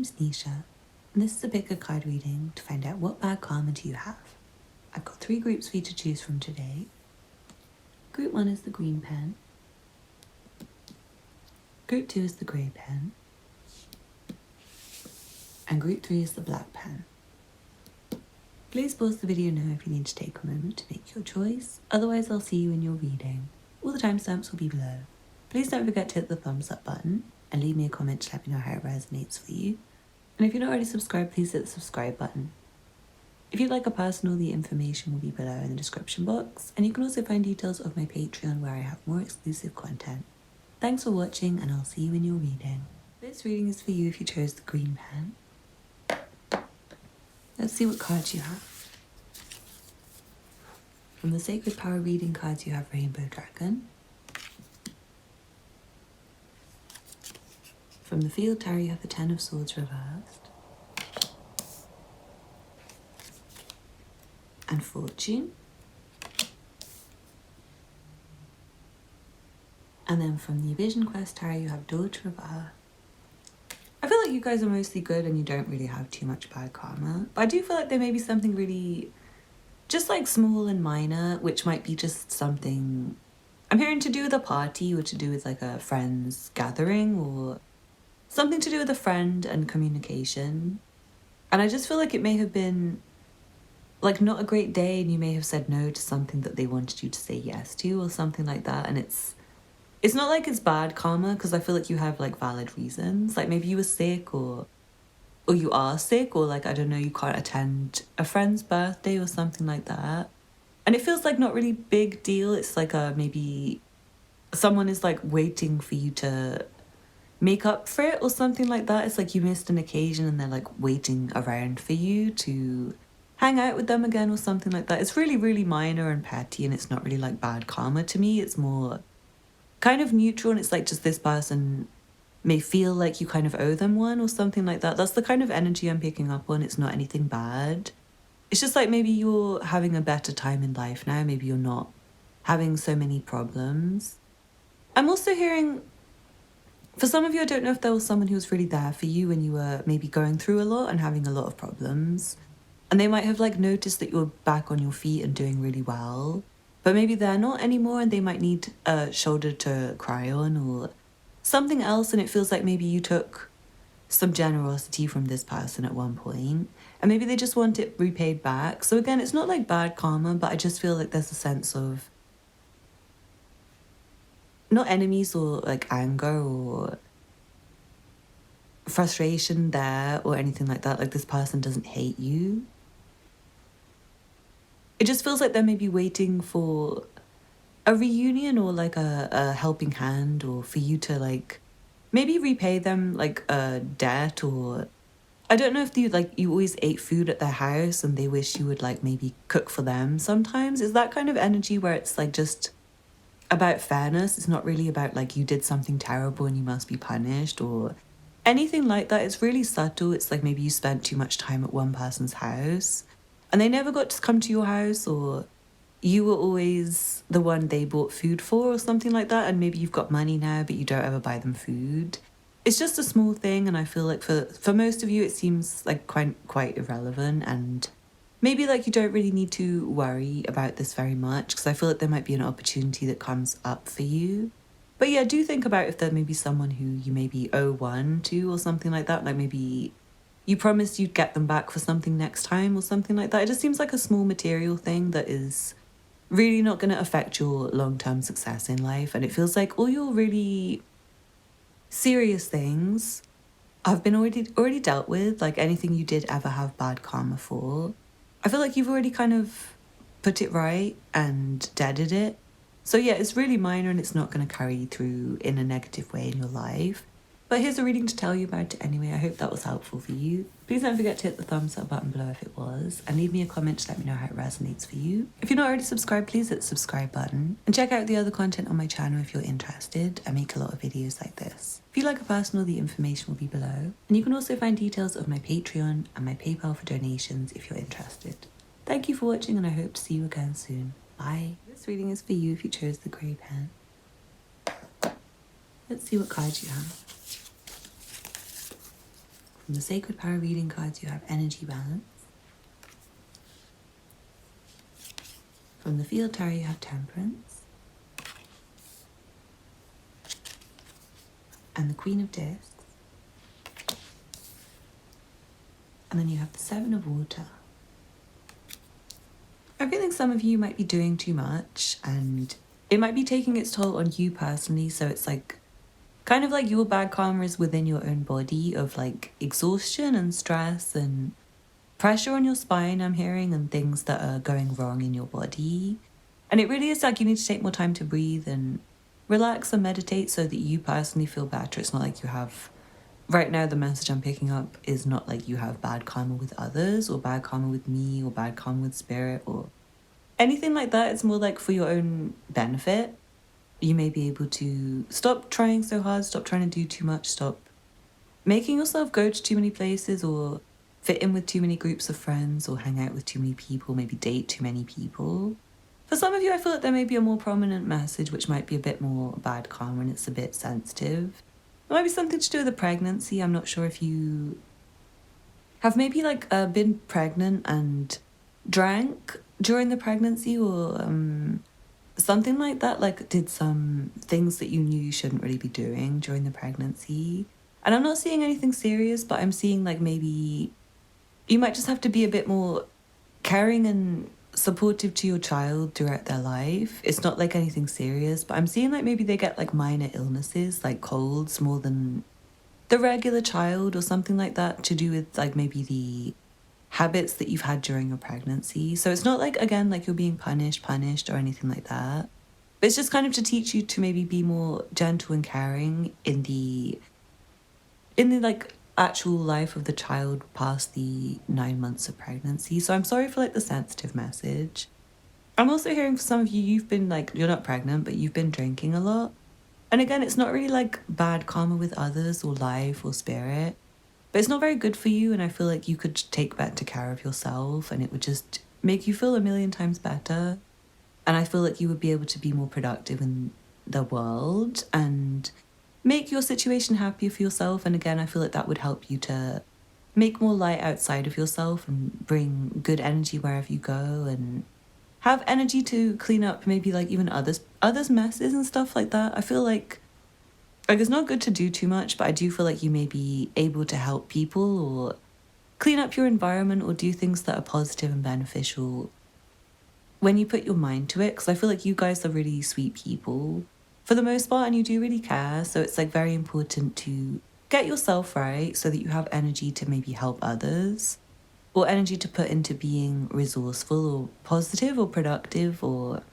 name's Nisha, and this is a pick a card reading to find out what bad karma do you have. I've got 3 groups for you to choose from today. Group 1 is the green pen. Group 2 is the grey pen. And group 3 is the black pen. Please pause the video now if you need to take a moment to make your choice, otherwise I'll see you in your reading. All the timestamps will be below. Please don't forget to hit the thumbs up button and leave me a comment to let me know how it resonates for you. And if you're not already subscribed, please hit the subscribe button. If you'd like a personal, the information will be below in the description box, and you can also find details of my Patreon where I have more exclusive content. Thanks for watching, and I'll see you in your reading. This reading is for you if you chose the green pen. Let's see what cards you have. From the Sacred Power reading cards, you have Rainbow Dragon. From the Field Tarot, you have the Ten of Swords reversed. And Fortune. And then from the Vision Quest Tarot, you have Doge reversed. I feel like you guys are mostly good and you don't really have too much bad karma. But I do feel like there may be something really just like small and minor, which might be just something I'm hearing to do with a party or to do with like a friend's gathering or something to do with a friend and communication. And I just feel like it may have been like not a great day and you may have said no to something that they wanted you to say yes to or something like that. And it's not like it's bad karma because I feel like you have like valid reasons. Like maybe you were sick or you are sick or like, I don't know, you can't attend a friend's birthday or something like that. And it feels like not really big deal. It's like maybe someone is like waiting for you to make up for it or something like that. It's like you missed an occasion and they're like waiting around for you to hang out with them again or something like that. It's really, really minor and petty and it's not really like bad karma to me. It's more kind of neutral and it's like just this person may feel like you kind of owe them one or something like that. That's the kind of energy I'm picking up on. It's not anything bad. It's just like maybe you're having a better time in life now. Maybe you're not having so many problems. I'm also hearing, for some of you, I don't know if there was someone who was really there for you when you were maybe going through a lot and having a lot of problems. And they might have like noticed that you're back on your feet and doing really well. But maybe they're not anymore and they might need a shoulder to cry on or something else, and it feels like maybe you took some generosity from this person at one point and maybe they just want it repaid back. So again, it's not like bad karma, but I just feel like there's a sense of not enemies or like anger or frustration there or anything like that. Like this person doesn't hate you. It just feels like they're maybe waiting for a reunion or like a helping hand or for you to like maybe repay them like a debt. Or I don't know if you always ate food at their house and they wish you would like maybe cook for them sometimes. Is that kind of energy where it's like just about fairness? It's not really about like you did something terrible and you must be punished or anything like that. It's really subtle. It's like maybe you spent too much time at one person's house and they never got to come to your house, or you were always the one they bought food for or something like that, and maybe you've got money now but you don't ever buy them food. It's just a small thing, and I feel like for most of you it seems like quite irrelevant, and maybe like you don't really need to worry about this very much because I feel like there might be an opportunity that comes up for you. But yeah, do think about if there may be someone who you maybe owe one to or something like that. Like maybe you promised you'd get them back for something next time or something like that. It just seems like a small material thing that is really not going to affect your long-term success in life. And it feels like all your really serious things have been already dealt with. Like anything you did ever have bad karma for, I feel like you've already kind of put it right and deaded it. So yeah, it's really minor and it's not going to carry you through in a negative way in your life. But here's a reading to tell you about it anyway. I hope that was helpful for you. Please don't forget to hit the thumbs up button below if it was, and leave me a comment to let me know how it resonates for you. If you're not already subscribed, please hit the subscribe button and check out the other content on my channel if you're interested. I make a lot of videos like this. If you like a personal, the information will be below, and you can also find details of my Patreon and my PayPal for donations if you're interested. Thank you for watching, and I hope to see you again soon. Bye. This reading is for you if you chose the grey pen. Let's see what cards you have. From the Sacred Power reading cards, you have energy balance. From the Field Tarot, you have temperance. And the Queen of Discs. And then you have the Seven of Water. I feel like some of you might be doing too much and it might be taking its toll on you personally. So it's like kind of like your bad karma is within your own body of like exhaustion and stress and pressure on your spine, I'm hearing, and things that are going wrong in your body. And it really is like you need to take more time to breathe and relax and meditate so that you personally feel better. It's not like you have, right now the message I'm picking up is not like you have bad karma with others or bad karma with me or bad karma with spirit or anything like that. It's more like for your own benefit. You may be able to stop trying so hard, stop trying to do too much, stop making yourself go to too many places or fit in with too many groups of friends or hang out with too many people, maybe date too many people. For some of you, I feel like there may be a more prominent message which might be a bit more bad karma and it's a bit sensitive. It might be something to do with a pregnancy. I'm not sure if you have maybe like been pregnant and drank during the pregnancy or something like that, like did some things that you knew you shouldn't really be doing during the pregnancy. And I'm not seeing anything serious, but I'm seeing like maybe you might just have to be a bit more caring and supportive to your child throughout their life. It's not like anything serious, but I'm seeing like maybe they get like minor illnesses, like colds more than the regular child or something like that, to do with like maybe the habits that you've had during your pregnancy. So it's not like, again, like you're being punished or anything like that. But it's just kind of to teach you to maybe be more gentle and caring in the like actual life of the child past the 9 months of pregnancy. So I'm sorry for like the sensitive message. I'm also hearing for some of you, you've been like, you're not pregnant, but you've been drinking a lot. And again, it's not really like bad karma with others or life or spirit, but it's not very good for you. And I feel like you could take better care of yourself and it would just make you feel a million times better. And I feel like you would be able to be more productive in the world and make your situation happier for yourself. And again, I feel like that would help you to make more light outside of yourself and bring good energy wherever you go and have energy to clean up maybe like even others messes and stuff like that. I feel like it's not good to do too much, but I do feel like you may be able to help people or clean up your environment or do things that are positive and beneficial when you put your mind to it. Because I feel like you guys are really sweet people for the most part and you do really care. So it's like very important to get yourself right so that you have energy to maybe help others or energy to put into being resourceful or positive or productive or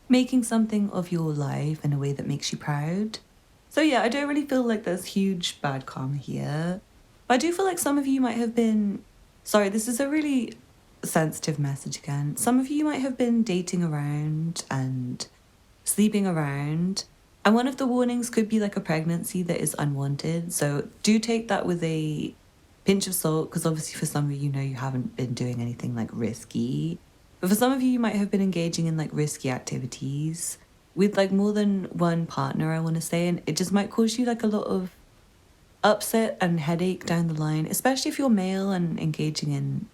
making something of your life in a way that makes you proud. So yeah, I don't really feel like there's huge bad karma here. But I do feel like some of you might have been... Sorry, this is a really sensitive message again. Some of you might have been dating around and sleeping around. And one of the warnings could be like a pregnancy that is unwanted. So do take that with a pinch of salt, because obviously for some of you know you haven't been doing anything like risky. But for some of you, you might have been engaging in like risky activities with like more than one partner, I want to say. And it just might cause you like a lot of upset and headache down the line, especially if you're male and engaging in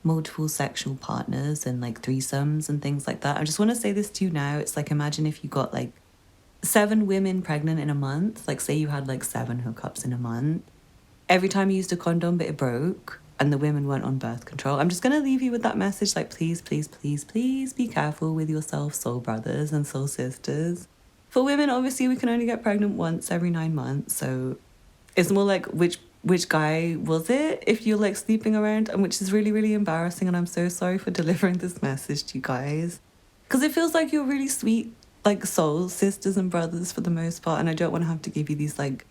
multiple sexual partners and like threesomes and things like that. I just want to say this to you now. It's like, imagine if you got like 7 women pregnant in a month. Like say you had like 7 hookups in a month. Every time you used a condom, but it broke and the women weren't on birth control. I'm just going to leave you with that message. Like, please, please, please, please be careful with yourself, soul brothers and soul sisters. For women, obviously, we can only get pregnant once every 9 months. So it's more like which guy was it if you're like sleeping around, and which is really, really embarrassing. And I'm so sorry for delivering this message to you guys, because it feels like you're really sweet, like soul sisters and brothers for the most part. And I don't want to have to give you these like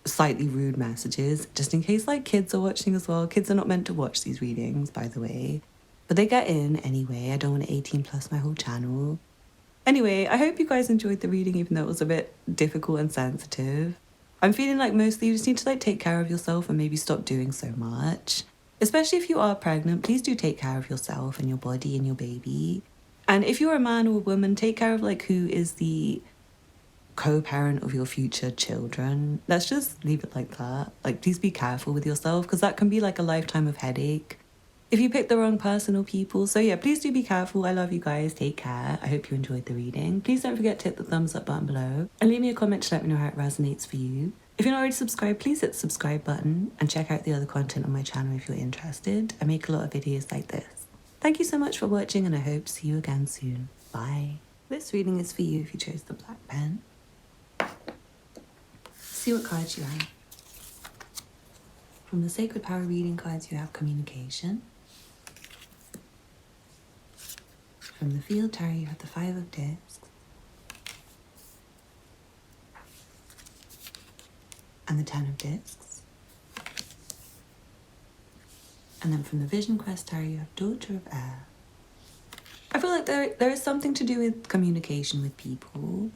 slightly rude messages, just in case like kids are watching as well. Kids are not meant to watch these readings, by the way, but they get in anyway. I don't want to 18 plus my whole channel. Anyway, I hope you guys enjoyed the reading, even though it was a bit difficult and sensitive. I'm feeling like mostly you just need to like take care of yourself and maybe stop doing so much. Especially if you are pregnant, please do take care of yourself and your body and your baby. And if you're a man or a woman, take care of like who is the co-parent of your future children. Let's just leave it like that. Like, please be careful with yourself, because that can be like a lifetime of headache if you pick the wrong person or people. So yeah, please do be careful. I love you guys. Take care. I hope you enjoyed the reading. Please don't forget to hit the thumbs up button below and leave me a comment to let me know how it resonates for you. If you're not already subscribed, please hit the subscribe button and check out the other content on my channel if you're interested. I make a lot of videos like this. Thank you so much for watching, and I hope to see you again soon. Bye. This reading is for you if you chose the black pen. See what cards you have. From the Sacred Power reading cards, you have communication. From the Field Tarot, you have the Five of Discs. And the Ten of Discs. And then from the Vision Quest Tarot, you have Daughter of Air. I feel like there is something to do with communication with people.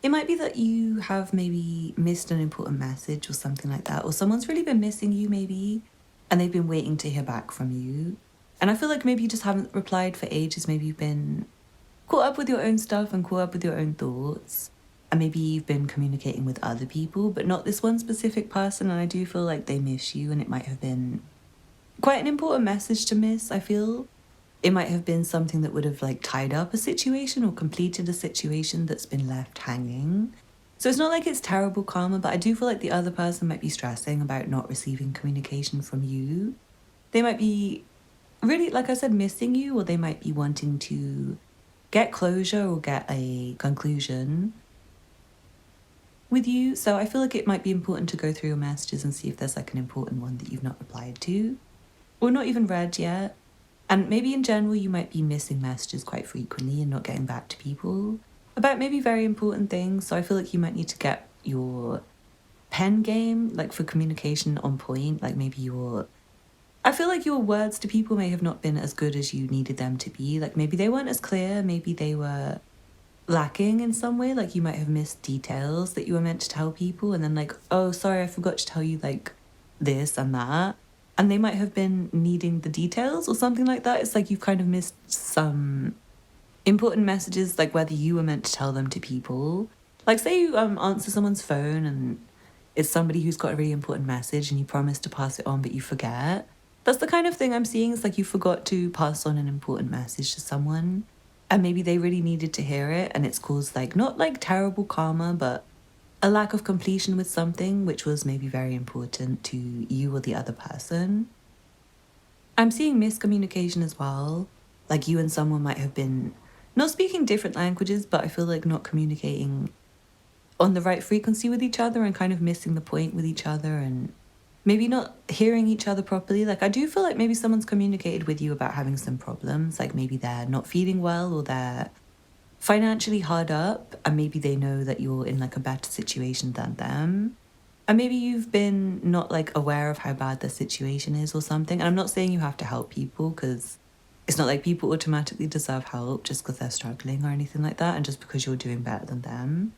It might be that you have maybe missed an important message or something like that, or someone's really been missing you maybe, and they've been waiting to hear back from you. And I feel like maybe you just haven't replied for ages. Maybe you've been caught up with your own stuff and caught up with your own thoughts. And maybe you've been communicating with other people, but not this one specific person. And I do feel like they miss you, and it might have been quite an important message to miss, I feel. It might have been something that would have like tied up a situation or completed a situation that's been left hanging. So it's not like it's terrible karma, but I do feel like the other person might be stressing about not receiving communication from you. They might be really, like I said, missing you, or they might be wanting to get closure or get a conclusion with you. So I feel like it might be important to go through your messages and see if there's like an important one that you've not replied to or not even read yet. And maybe in general, you might be missing messages quite frequently and not getting back to people about maybe very important things. So I feel like you might need to get your pen game, like for communication, on point. Like maybe I feel like your words to people may have not been as good as you needed them to be. Like maybe they weren't as clear. Maybe they were lacking in some way. Like you might have missed details that you were meant to tell people. And then like, oh, sorry, I forgot to tell you like this and that. And they might have been needing the details or something like that. It's like you've kind of missed some important messages, like whether you were meant to tell them to people. Like say you answer someone's phone and it's somebody who's got a really important message and you promise to pass it on, but you forget. That's the kind of thing I'm seeing. It's like you forgot to pass on an important message to someone, and maybe they really needed to hear it, and it's caused like, not like terrible karma, but a lack of completion with something which was maybe very important to you or the other person. I'm seeing miscommunication as well. Like you and someone might have been not speaking different languages, but I feel like not communicating on the right frequency with each other and kind of missing the point with each other and maybe not hearing each other properly. Like I do feel like maybe someone's communicated with you about having some problems. Like maybe they're not feeling well or they're financially hard up, and maybe they know that you're in like a better situation than them, and maybe you've been not like aware of how bad the situation is or something. And I'm not saying you have to help people, because it's not like people automatically deserve help just because they're struggling or anything like that, and just because you're doing better than them.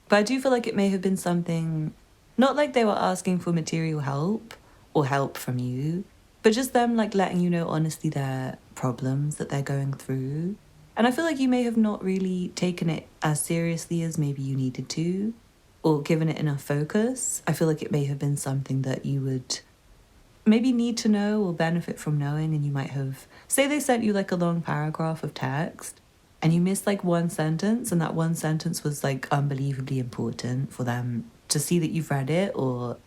But I do feel like it may have been something, not like they were asking for material help or help from you, but just them like letting you know honestly their problems that they're going through. And I feel like you may have not really taken it as seriously as maybe you needed to, or given it enough focus. I feel like it may have been something that you would maybe need to know or benefit from knowing, and you might have, say they sent you like a long paragraph of text and you missed like one sentence, and that one sentence was like unbelievably important for them to see that you've read it or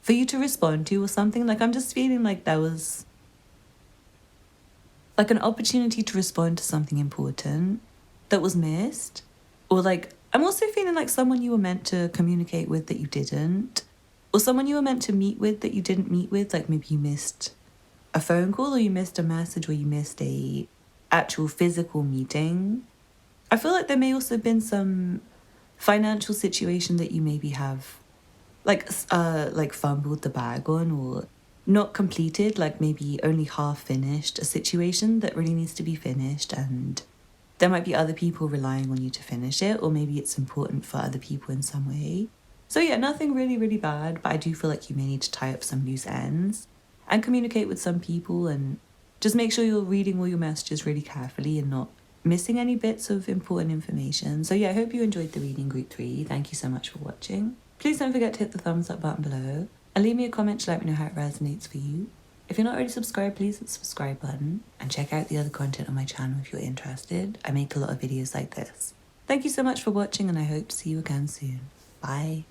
for you to respond to or something. Like I'm just feeling like there was like an opportunity to respond to something important that was missed. Or like, I'm also feeling like someone you were meant to communicate with that you didn't, or someone you were meant to meet with that you didn't meet with. Like maybe you missed a phone call, or you missed a message, or you missed a actual physical meeting. I feel like there may also have been some financial situation that you maybe have like fumbled the bag on, or not completed, like maybe only half finished a situation that really needs to be finished, and there might be other people relying on you to finish it, or maybe it's important for other people in some way. So yeah, nothing really, really bad, but I do feel like you may need to tie up some loose ends and communicate with some people, and just make sure you're reading all your messages really carefully and not missing any bits of important information. So yeah, I hope you enjoyed the reading group 3. Thank you so much for watching. Please don't forget to hit the thumbs up button below and leave me a comment to let me know how it resonates for you. If you're not already subscribed, please hit the subscribe button and check out the other content on my channel if you're interested. I make a lot of videos like this. Thank you so much for watching, and I hope to see you again soon. Bye.